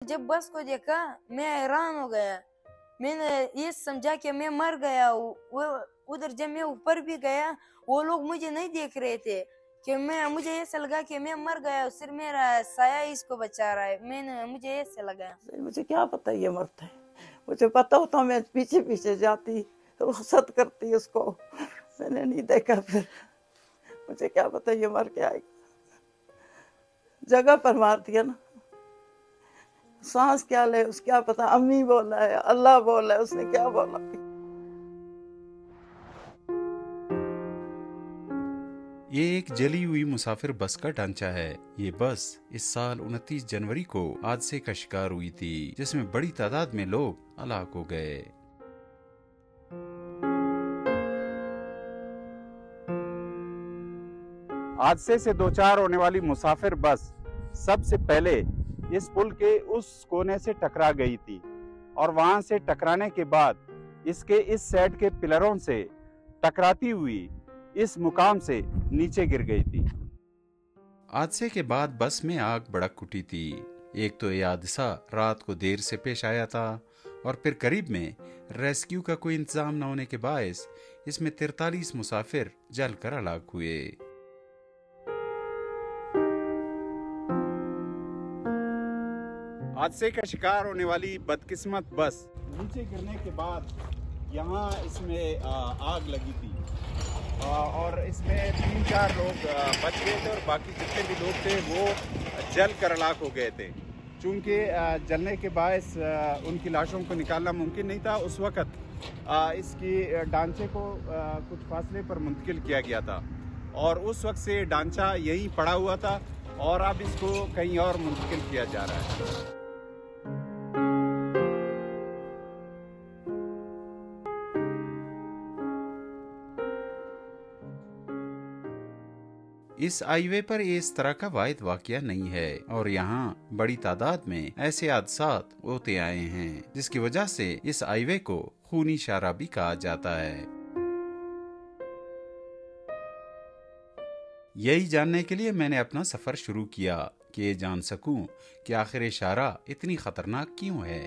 जब बस को देखा मैं हैरान हो गया। मैंने ये समझा कि मैं मर गया। वो उधर जब मैं ऊपर भी गया वो लोग मुझे नहीं देख रहे थे कि मुझे ऐसा लगा कि मैं मर गया, सिर्फ मेरा साया इसको बचा रहा है। मुझे ऐसा लगा। मुझे क्या पता ये मरता है, मुझे पता होता मैं पीछे पीछे जाती रुखसत करती उसको। मैंने नहीं देखा, फिर मुझे क्या पता ये मर के आएगा। जगह पर मार दिया ना, सांस क्या ले उस क्या पता, अम्मी बोला है, अल्लाह बोला है, उसने क्या बोला। ये एक जली हुई मुसाफिर बस का ढांचा है। ये बस इस साल 29 जनवरी को हादसे का शिकार हुई थी, जिसमें बड़ी तादाद में लोग हलाक हो गए। हादसे से दो चार होने वाली मुसाफिर बस सबसे पहले इस पुल के उस कोने से टकरा गई थी और वहां से टकराने के बाद इसके इस साइड के पिलरों से टकराती हुई इस मुकाम से नीचे गिर गई थी। हादसे के बाद बस में आग भड़क उठी थी। एक तो यह हादसा रात को देर से पेश आया था और फिर करीब में रेस्क्यू का कोई इंतजाम न होने के बायस इसमें 43 मुसाफिर जलकर हलाक हुए। हादसे का शिकार होने वाली बदकिस्मत बस नीचे गिरने के बाद यहाँ इसमें आग लगी थी और इसमें 3-4 लोग बच गए थे और बाकी जितने भी लोग थे वो जल कर हलाक हो गए थे। चूँकि जलने के बायस उनकी लाशों को निकालना मुमकिन नहीं था। उस वक़्त इसकी ढांचे को कुछ फासले पर मुंतकिल किया गया था और उस वक्त से ढांचा यहीं पड़ा हुआ था और अब इसको कहीं और मुंतकिल किया जा रहा है। इस हाईवे पर इस तरह का वाहिद वाकया नहीं है और यहाँ बड़ी तादाद में ऐसे हादसात होते आए हैं, जिसकी वजह से इस हाईवे को खूनी शारा भी कहा जाता है। यही जानने के लिए मैंने अपना सफर शुरू किया कि ये जान सकूं कि आखिर इशारा इतनी खतरनाक क्यों है।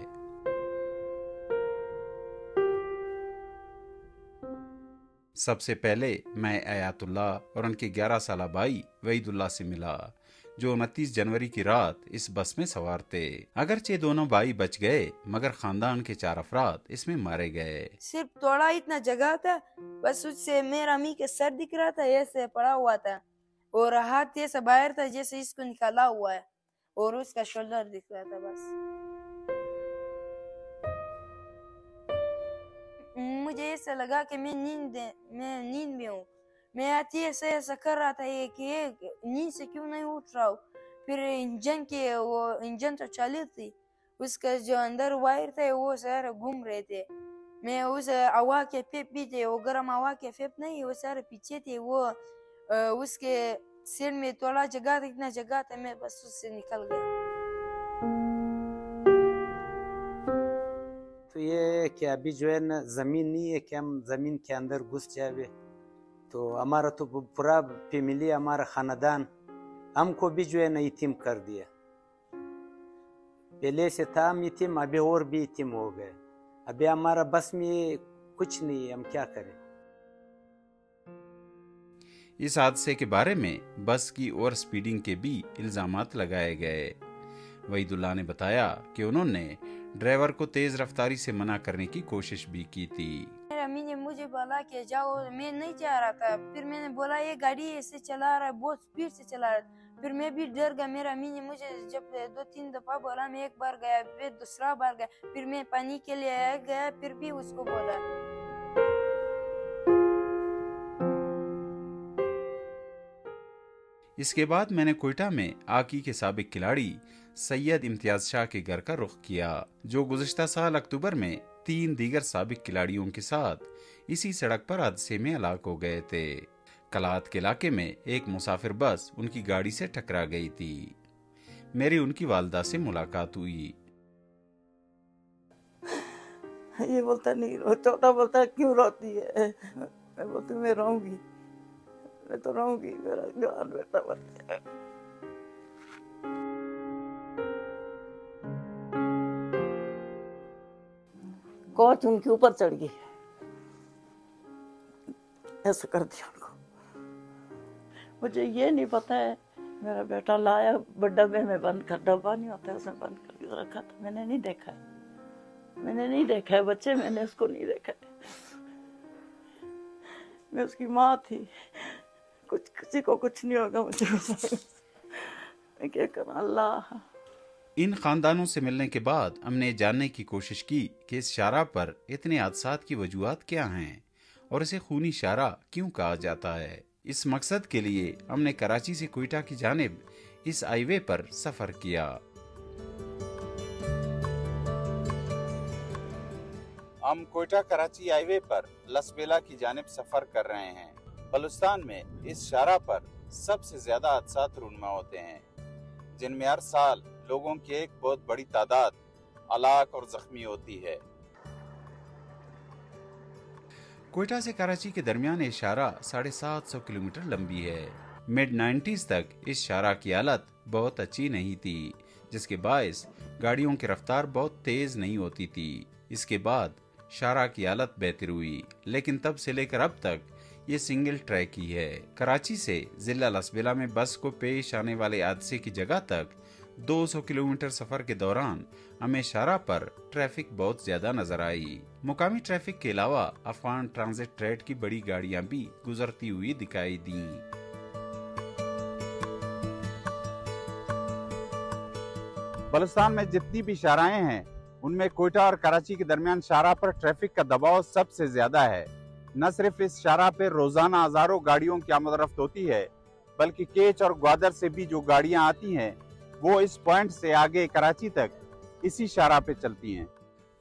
सबसे पहले मैं अयातुल्ला और उनके 11 साला भाई वहीदुल्ला से मिला, जो 29 जनवरी की रात इस बस में सवार थे। अगरचे दोनों भाई बच गए मगर खानदान के 4 अफराद इसमें मारे गए। सिर्फ थोड़ा इतना जगह था, बस उससे मेरा अम्मी के सर दिख रहा था, ऐसे पड़ा हुआ था और हाथ ऐसा बाहर था जैसे इसको निकाला हुआ है और उसका शोल्डर दिख रहा था। बस मुझे ऐसा लगा कि मैं नींद में हूँ। मैं आती ऐसा कर रहा था कि नींद से क्यों नहीं उठ रहा हूँ। फिर इंजन तो चालू थी, उसका जो अंदर वायर थे वो सारे घूम रहे थे। मैं उस हवा के फेप भी थे, वो गर्म हवा के फेप नहीं, वो सारे पीछे थे। वो उसके सिर में थोड़ा जगह था, इतना जगह था, मैं बस उससे निकल गया। तो ये कि अभी जो है ना ज़मीन नहीं है कि हम ज़मीन के अंदर घुस जाए, तो हमारा तो पूरा फैमिली, हमारा ख़ानदान हमको भी जो है ना यतीम कर दिया। पहले से था हम यतीम, अभी और भी यतीम हो गए। अभी हमारा बस में कुछ नहीं है, हम क्या करें। इस हादसे के बारे में बस की ओवर स्पीडिंग के भी इल्जामात लगाए गए। वहीदुल्ला ने बताया कि उन्होंने ड्राइवर को तेज रफ्तारी से मना करने की कोशिश भी की थी। मेरा अम्मी ने मुझे बोला कि जाओ, मैं नहीं जा रहा था। फिर मैंने बोला ये गाड़ी ऐसे चला रहा है, बहुत स्पीड से चला रहा है। फिर मैं भी डर गया। मेरा अम्मी ने मुझे जब 2-3 दफा बोला, मैं एक बार गया, फिर दूसरा बार गया, फिर मैं पानी के लिए गया, फिर भी उसको बोला। इसके बाद मैंने कोयटा में हॉकी के साबिक खिलाड़ी सैयद इम्तियाज शाह के घर का रुख किया, जो गुज़िश्ता साल अक्टूबर में 3 दीगर साबिक खिलाड़ियों के साथ इसी सड़क पर हादसे में हलाक हो गए थे। कलात के इलाके में एक मुसाफिर बस उनकी गाड़ी से टकरा गई थी। मेरी उनकी वालदा से मुलाकात हुई। ये बोलता नहीं रो, छोटा बोलता क्यों रोती है। मैं बोलती मैं रोऊंगी, मैं तो रोऊंगी, मेरा जवान बेटा बन गया। कोच उनके ऊपर चढ़ गई, ऐसा कर दिया उनको। मुझे ये नहीं पता है, मेरा बेटा लाया डब्बे में बंद कर, डब्बा नहीं होता उसमें बंद कर रखा था, मैंने नहीं देखा है, मैंने नहीं देखा है बच्चे, मैंने उसको नहीं देखा है। मैं उसकी माँ थी, कुछ किसी को कुछ नहीं होगा मुझे, मैं क्या करूं अल्लाह। इन खानदानों से मिलने के बाद हमने जानने की कोशिश की कि इस शारा पर इतने हादसात की वजूहात क्या हैं और इसे खूनी शारा क्यों कहा जाता है। इस मकसद के लिए हमने कराची से कोयटा की जानिब इस हाईवे पर सफर किया। हम कोयटा कराची हाईवे पर लसबेला की जानिब सफर कर रहे हैं। बलूचिस्तान में इस शारा पर सबसे ज्यादा हादसात रूनमा होते हैं, जिनमें हर साल लोगों की एक बहुत बड़ी तादाद हलाक और जख्मी होती है। कोयटा से कराची के दरमियान ये शारा 750 किलोमीटर लंबी है। मिड 90s तक इस शारा की हालत बहुत अच्छी नहीं थी, जिसके बायस गाड़ियों की रफ्तार बहुत तेज नहीं होती थी। इसके बाद शारा की हालत बेहतर हुई, लेकिन तब से लेकर अब तक ये सिंगल ट्रैक ही है। कराची से जिला लसबेला में बस को पेश आने वाले हादसे की जगह तक 200 किलोमीटर सफर के दौरान हमें शारा पर ट्रैफिक बहुत ज्यादा नजर आई। मुकामी ट्रैफिक के अलावा अफगान ट्रांजिट ट्रेड की बड़ी गाड़ियां भी गुजरती हुई दिखाई दी। बलूचिस्तान में जितनी भी शाराएं हैं, उनमें कोयटा और कराची के दरमियान शारा पर ट्रैफिक का दबाव सबसे ज्यादा है। न सिर्फ इस शारा पे रोजाना हजारों गाड़ियों की आमदरफ्त होती है, बल्कि केच और ग्वादर से भी जो गाड़ियां आती हैं वो इस पॉइंट से आगे कराची तक इसी शारा पे चलती हैं।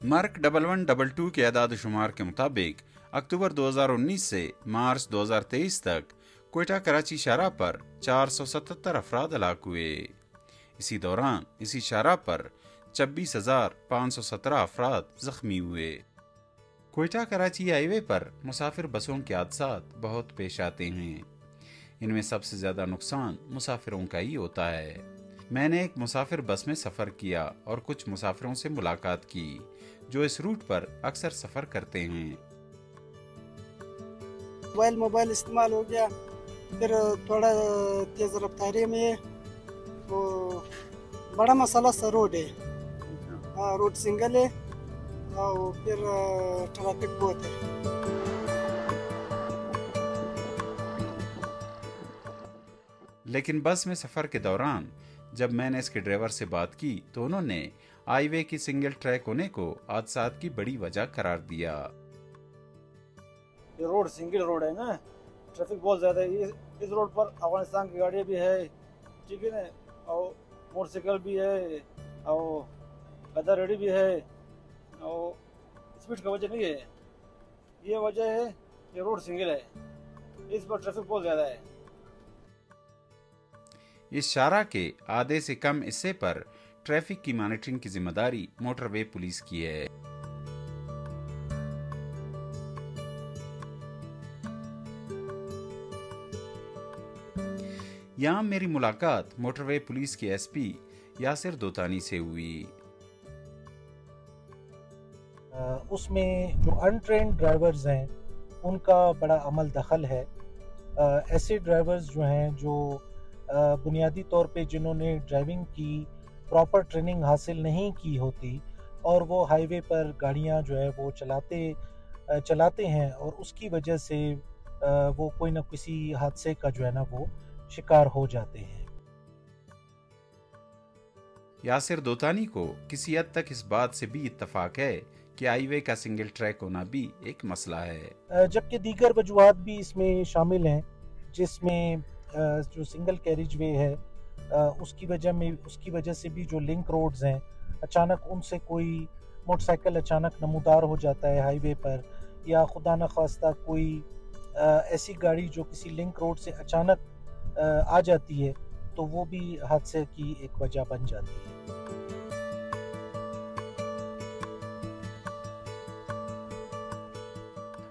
मार्क 1122 के आदाद शुमार के मुताबिक अक्टूबर 2019 से मार्च 2023 तक कोयटा कराची शारा पर 477 अफराद हलाक हुए। इसी दौरान इसी शारा पर 26,517 अफराद जख्मी हुए। कोयटा कराची हाईवे पर मुसाफिर बसों के हादसात बहुत पेश आते हैं। इनमें सबसे ज्यादा नुकसान मुसाफिरों का ही होता है। मैंने एक मुसाफिर बस में सफर किया और कुछ मुसाफिरों से मुलाकात की जो इस रूट पर अक्सर सफर करते हैं। मोबाइल इस्तेमाल हो गया, फिर थोड़ा तेज रफ्तारी में, तो बड़ा मसला सा रोड है। हाँ, रोड सिंगल है और फिर ट्रैफिक बहुत है। लेकिन बस में सफर के दौरान जब मैंने इसके ड्राइवर से बात की तो उन्होंने हाईवे की सिंगल ट्रैक होने को हादसात की बड़ी वजह करार दिया। ये रोड सिंगल रोड है ना, ट्रैफिक बहुत ज्यादा है। इस रोड पर अफगानिस्तान की गाड़ियाँ भी है, ठीक है ना, और मोटरसाइकिल भी है और गदा रेडी भी है, और स्पीड का वजह नहीं है, ये वजह है ये रोड सिंगल है, इस पर ट्रैफिक बहुत ज्यादा है। इस शारा के आधे से कम हिस्से पर ट्रैफिक की मॉनिटरिंग की जिम्मेदारी मोटरवे पुलिस की है। यहाँ मेरी मुलाकात मोटरवे पुलिस के एसपी यासिर दोतानी से हुई। उसमें जो अनट्रेन्ड ड्राइवर्स हैं उनका बड़ा अमल दखल है। ऐसे ड्राइवर्स जो हैं जो बुनियादी तौर पे जिन्होंने ड्राइविंग की प्रॉपर ट्रेनिंग हासिल नहीं की होती और वो हाईवे पर गाड़ियां जो है वो चलाते हैं और उसकी वजह से वो कोई ना किसी हादसे का जो है ना वो शिकार हो जाते हैं। यासिर दोतानी को किसी हद तक इस बात से भी इत्तफाक है कि हाईवे का सिंगल ट्रैक होना भी एक मसला है, जबकि दीगर वजूहात भी इसमें शामिल हैं, जिसमें जो सिंगल कैरिज वे है उसकी वजह से भी जो लिंक रोड्स हैं, अचानक उनसे कोई मोटरसाइकिल अचानक नमूदार हो जाता है हाईवे पर, या खुदा न खास्ता कोई ऐसी गाड़ी जो किसी लिंक रोड से अचानक आ जाती है तो वो भी हादसे की एक वजह बन जाती है।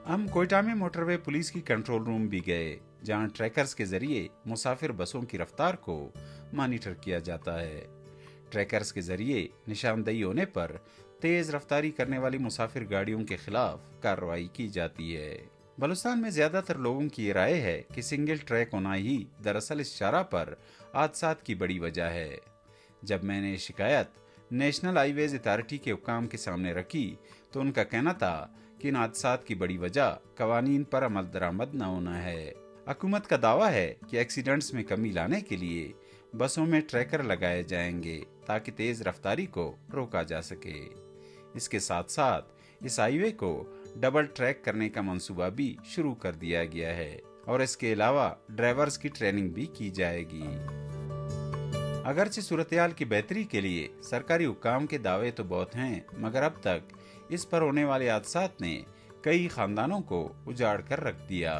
हम कोयटा में मोटरवे पुलिस की कंट्रोल रूम भी गए, जहां ट्रैकर्स के जरिए मुसाफिर बसों की रफ्तार को मॉनिटर किया जाता है। ट्रैकर्स के जरिए निशानदेही होने पर तेज रफ्तारी करने वाली मुसाफिर गाड़ियों के खिलाफ कार्रवाई की जाती है। बलूचिस्तान में ज्यादातर लोगों की ये राय है कि सिंगल ट्रैक होना ही दरअसल इस शाहराह पर हादसात की बड़ी वजह है। जब मैंने शिकायत नेशनल हाईवेज अथॉरिटी के हुक्काम के सामने रखी तो उनका कहना था कि इन हादसात की बड़ी वजह कवानीन पर अमल दरामद न होना है। हुकूमत का दावा है कि एक्सीडेंट्स में कमी लाने के लिए बसों में ट्रैकर लगाए जाएंगे ताकि तेज रफ्तारी को रोका जा सके। इसके साथ साथ इस हाईवे को डबल ट्रैक करने का मंसूबा भी शुरू कर दिया गया है और इसके अलावा ड्राइवर्स की ट्रेनिंग भी की जाएगी। अगरचे सूरत-ए-हाल की बेहतरी के लिए सरकारी हुक्काम के दावे तो बहुत हैं, मगर अब तक इस पर होने वाले हादसात ने कई खानदानों को उजाड़ कर रख दिया।